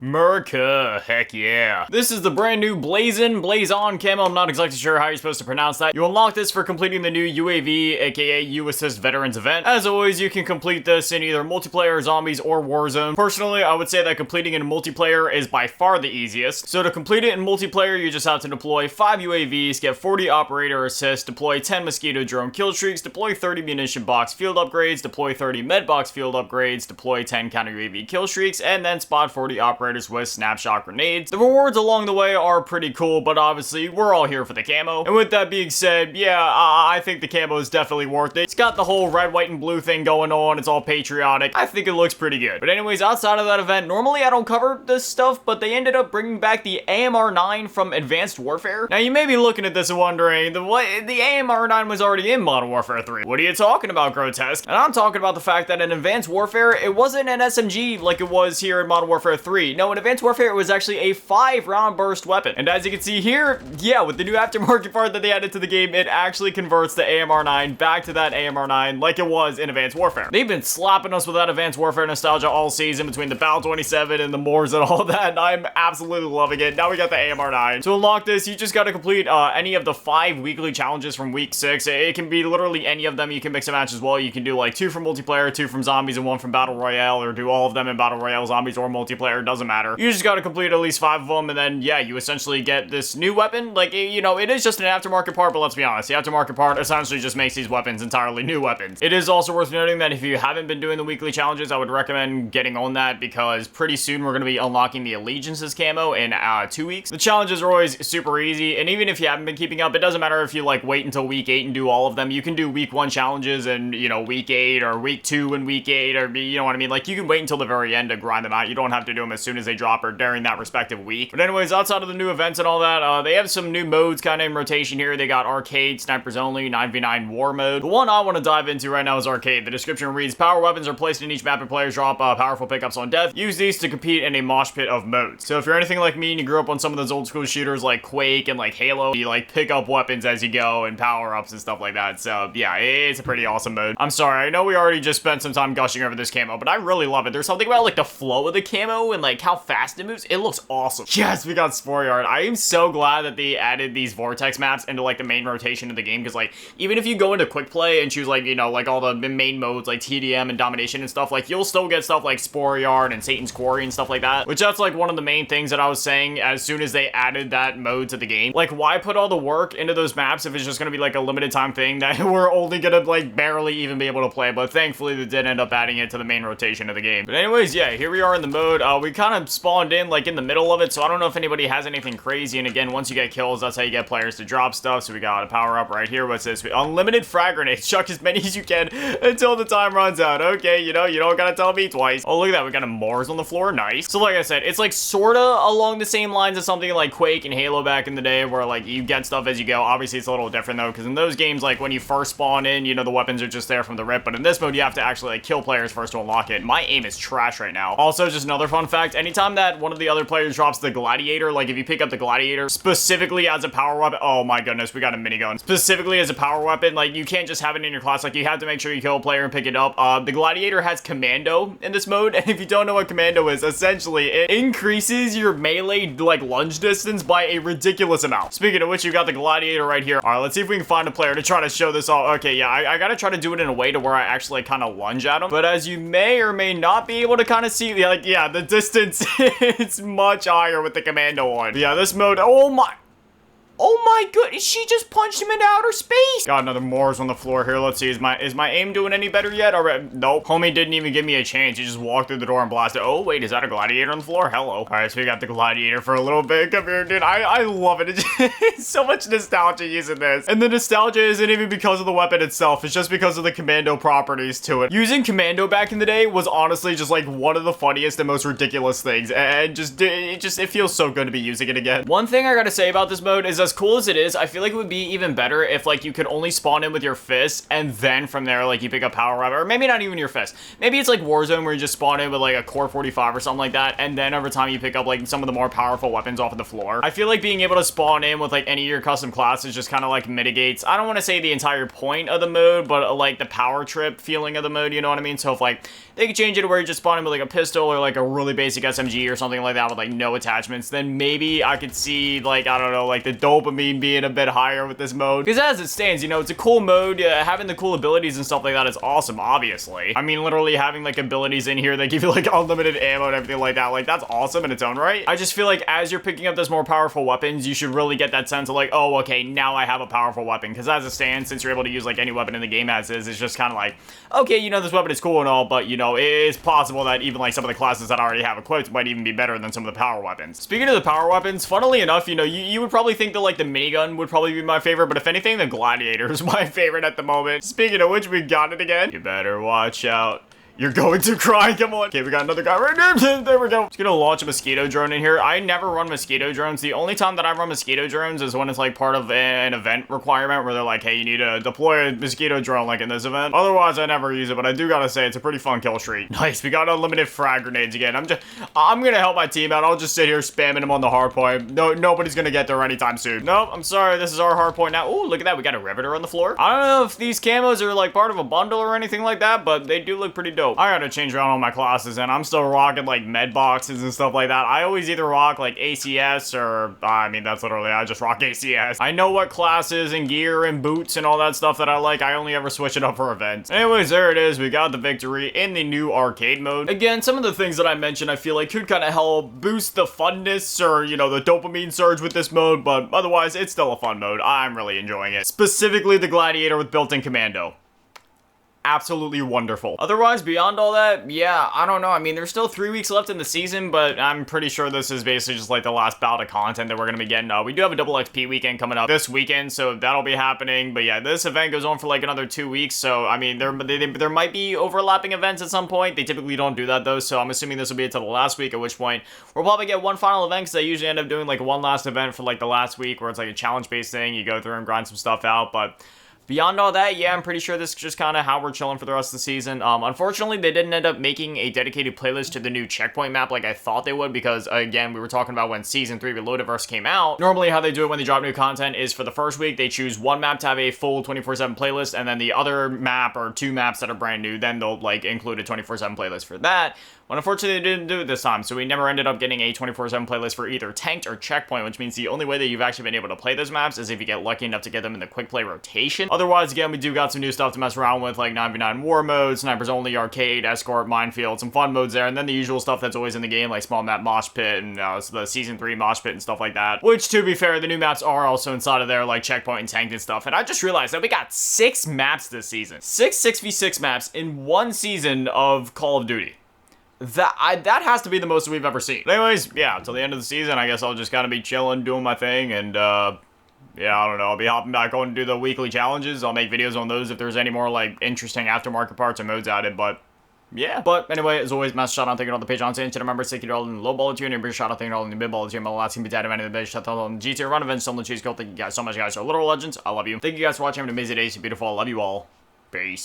Merca, heck yeah. This is the brand new BLAZON camo. I'm not exactly sure how you're supposed to pronounce that. You unlock this for completing the new UAV, aka U Assist Veterans event. As always, you can complete this in either multiplayer, zombies, or Warzone. Personally, I would say that completing in multiplayer is by far the easiest. So to complete it in multiplayer, you just have to deploy 5 UAVs, get 40 operator assists, deploy 10 mosquito drone kill streaks, deploy 30 munition box field upgrades, deploy 30 med box field upgrades, deploy 10 counter UAV kill streaks, and then spot 40 operators with snapshot grenades. The rewards along the way are pretty cool, but obviously we're all here for the camo. And with that being said, yeah, I think the camo is definitely worth it. It's got the whole red, white, and blue thing going on. It's all patriotic. I think it looks pretty good. But anyways, outside of that event, normally I don't cover this stuff, but they ended up bringing back the AMR-9 from Advanced Warfare. Now you may be looking at this and wondering, the AMR-9 was already in Modern Warfare 3. What are you talking about, Grotesque? And I'm talking about the fact that in Advanced Warfare, it wasn't an SMG like it was here in Modern Warfare 3. No, in Advanced Warfare, it was actually a 5-round burst weapon. And as you can see here, yeah, with the new aftermarket part that they added to the game, it actually converts the AMR-9 back to that AMR-9 like it was in Advanced Warfare. They've been slapping us with that Advanced Warfare nostalgia all season between the Battle 27 and the Moors and all that, and I'm absolutely loving it. Now we got the AMR-9. To unlock this, you just gotta complete any of the 5 weekly challenges from week 6. It can be literally any of them. You can mix and match as well. You can do like 2 from multiplayer, 2 from zombies, and 1 from Battle Royale, or do all of them in Battle Royale, zombies, or multiplayer. Doesn't matter. You just gotta complete at least 5 of them, and then, yeah, you essentially get this new weapon. Like, you know, it is just an aftermarket part, but let's be honest, the aftermarket part essentially just makes these weapons entirely new weapons. It is also worth noting that if you haven't been doing the weekly challenges, I would recommend getting on that, because pretty soon we're gonna be unlocking the Allegiances camo in 2 weeks. The challenges are always super easy, and even if you haven't been keeping up, it doesn't matter if you, like, wait until week 8 and do all of them. You can do week 1 challenges and, you know, week 8, or week 2 and week 8, or, you know what I mean? Like, you can wait until the very end to grind them out. You don't have to do them as soon as they drop or during that respective week. But anyways, outside of the new events and all that, they have some new modes kind of in rotation here. They got Arcade, Snipers Only, 9v9 War Mode. The one I want to dive into right now is Arcade. The description reads, power weapons are placed in each map and players drop powerful pickups on death. Use these to compete in a mosh pit of modes. So if you're anything like me and you grew up on some of those old school shooters like Quake and like Halo, you like pick up weapons as you go and power-ups and stuff like that. So yeah, it's a pretty awesome mode. I'm sorry, I know we already just spent some time gushing over this camo, but I really love it. There's something about like the flow of the camo and like how fast it moves. It looks awesome. Yes, we got Spore Yard. I am so glad that they added these Vortex maps into like the main rotation of the game, because like even if you go into quick play and choose like, you know, like all the main modes like TDM and Domination and stuff, like you'll still get stuff like Spore Yard and Satan's Quarry and stuff like that, which that's like one of the main things that I was saying as soon as they added that mode to the game. Like, why put all the work into those maps if it's just gonna be like a limited time thing that we're only gonna like barely even be able to play? But thankfully they did end up adding it to the main rotation of the game. But anyways, yeah, here we are in the mode. We kind of spawned in like in the middle of it, so I don't know if anybody has anything crazy. And again, once you get kills, that's how you get players to drop stuff. So we got a power up right here. What's this? Unlimited frag grenades. Chuck as many as you can until the time runs out. Okay, you know, you don't gotta tell me twice. Oh, look at that. We got a Mars on the floor. Nice. So like I said, it's like sorta along the same lines as something like Quake and Halo back in the day, where like you get stuff as you go. Obviously it's a little different though, because in those games, like when you first spawn in, you know, the weapons are just there from the rip, but in this mode you have to actually like kill players first to unlock it. My aim is trash right now. Also, just another fun fact, anytime that one of the other players drops the Gladiator, like if you pick up the Gladiator specifically as a power weapon, oh my goodness, we got a minigun. Specifically as a power weapon, like you can't just have it in your class, like you have to make sure you kill a player and pick it up. The Gladiator has Commando in this mode, and if you don't know what Commando is, essentially it increases your melee like lunge distance by a ridiculous amount. Speaking of which, you got the Gladiator right here. All right, let's see if we can find a player to try to show this off. Okay, yeah, I gotta try to do it in a way to where I actually kind of lunge at him, but as you may or may not be able to kind of see, like, yeah, the distance is much higher with the Commando on. Yeah, this mode, oh my goodness, she just punched him into outer space. Got another Mars on the floor here. Let's see, is my aim doing any better yet? All right, nope. Homie didn't even give me a chance. He just walked through the door and blasted. Oh, wait, is that a Gladiator on the floor? Hello. All right, so we got the Gladiator for a little bit. Come here, dude. I love it. It's so much nostalgia using this. And the nostalgia isn't even because of the weapon itself. It's just because of the Commando properties to it. Using Commando back in the day was honestly just like one of the funniest and most ridiculous things. And it feels so good to be using it again. One thing I gotta say about this mode is as as cool as it is, I feel like it would be even better if, like, you could only spawn in with your fist, and then from there, like, you pick up power weapon, or maybe not even your fist. Maybe it's like Warzone where you just spawn in with, like, a core 45 or something like that, and then over time you pick up, like, some of the more powerful weapons off of the floor. I feel like being able to spawn in with, like, any of your custom classes just kind of, like, mitigates, I don't want to say the entire point of the mode, but, like, the power trip feeling of the mode, you know what I mean? So if, like, they could change it to where you just spawn in with, like, a pistol or, like, a really basic SMG or something like that with, like, no attachments, then maybe I could see, like, I don't know, like, the dopamine being a bit higher with this mode. Because as it stands, you know, it's a cool mode. Having the cool abilities and stuff like that is awesome, obviously. I mean, literally having, like, abilities in here that give you, like, unlimited ammo and everything like that, like, that's awesome in its own right. I just feel like as you're picking up those more powerful weapons, you should really get that sense of, like, oh, okay, now I have a powerful weapon. Because as it stands, since you're able to use, like, any weapon in the game as is, it's just kind of like, okay, you know, this weapon is cool and all, but, you know, it is possible that even, like, some of the classes that I already have equipped might even be better than some of the power weapons. Speaking of the power weapons, funnily enough, you know, you would probably think that, like, the minigun would probably be my favorite, but if anything, the gladiator is my favorite at the moment. Speaking of which, we got it again. You better watch out. You're going to cry, come on. Okay, we got another guy right there. There we go. Just gonna launch a mosquito drone in here. I never run mosquito drones. The only time that I run mosquito drones is when it's like part of an event requirement where they're like, hey, you need to deploy a mosquito drone like in this event. Otherwise, I never use it, but I do gotta say it's a pretty fun kill streak. Nice, we got unlimited frag grenades again. I'm gonna help my team out. I'll just sit here spamming them on the hard point. No, nobody's gonna get there anytime soon. Nope, I'm sorry, this is our hard point now. Ooh, look at that, we got a riveter on the floor. I don't know if these camos are like part of a bundle or anything like that, but they do look pretty dope. I gotta change around all my classes, and I'm still rocking like med boxes and stuff like that. I always either rock like ACS or, I mean, that's literally, I just rock ACS. I know what classes and gear and boots and all that stuff that I like. I only ever switch it up for events. Anyways, there it is. We got the victory in the new arcade mode. Again, some of the things that I mentioned I feel like could kind of help boost the funness or, you know, the dopamine surge with this mode, but otherwise, it's still a fun mode. I'm really enjoying it. Specifically the gladiator with built-in commando. Absolutely wonderful. Otherwise, beyond all that, yeah, I don't know. I mean, there's still 3 weeks left in the season, but I'm pretty sure this is basically just like the last bout of content that we're going to be getting. We do have a double XP weekend coming up this weekend, so that'll be happening. But yeah, this event goes on for like another 2 weeks, so I mean, there might be overlapping events at some point. They typically don't do that though, so I'm assuming this will be until the last week, at which point we'll probably get one final event, because they usually end up doing like one last event for like the last week, where it's like a challenge-based thing. You go through and grind some stuff out, but beyond all that, yeah, I'm pretty sure this is just kind of how we're chilling for the rest of the season. Unfortunately, they didn't end up making a dedicated playlist to the new checkpoint map like I thought they would, because, again, we were talking about when Season 3 Reloadiverse came out. Normally, how they do it when they drop new content is for the first week, they choose one map to have a full 24/7 playlist, and then the other map or two maps that are brand new, then they'll, like, include a 24/7 playlist for that. Well, unfortunately, they didn't do it this time, so we never ended up getting a 24/7 playlist for either Tanked or Checkpoint, which means the only way that you've actually been able to play those maps is if you get lucky enough to get them in the quick play rotation. Otherwise, again, we do got some new stuff to mess around with, like 9v9 war mode, Snipers Only, Arcade, Escort, Minefield, some fun modes there, and then the usual stuff that's always in the game, like Small Map Mosh Pit, and the Season 3 Mosh Pit and stuff like that. Which, to be fair, the new maps are also inside of there, like Checkpoint and Tanked and stuff, and I just realized that we got 6 maps this season. 6 6v6 maps in one season of Call of Duty. That has to be the most we've ever seen. But anyways, yeah, until the end of the season, I guess I'll just kind of be chilling, doing my thing, and, yeah, I don't know, I'll be hopping back on to do the weekly challenges. I'll make videos on those if there's any more, like, interesting aftermarket parts or modes added, but yeah. But anyway, as always, massive shout out, thank you to all the Patreon saying, remember, $60 in the low ball tier, and a big shout out, thank you to all in the mid ball tier, my last team, but any of the big shout out on the G tier, run events, some of the cheese code. Thank you guys so much, guys. So, Literal Legends, I love you. Thank you guys for watching. Have an amazing day. So beautiful. I love you all. Peace.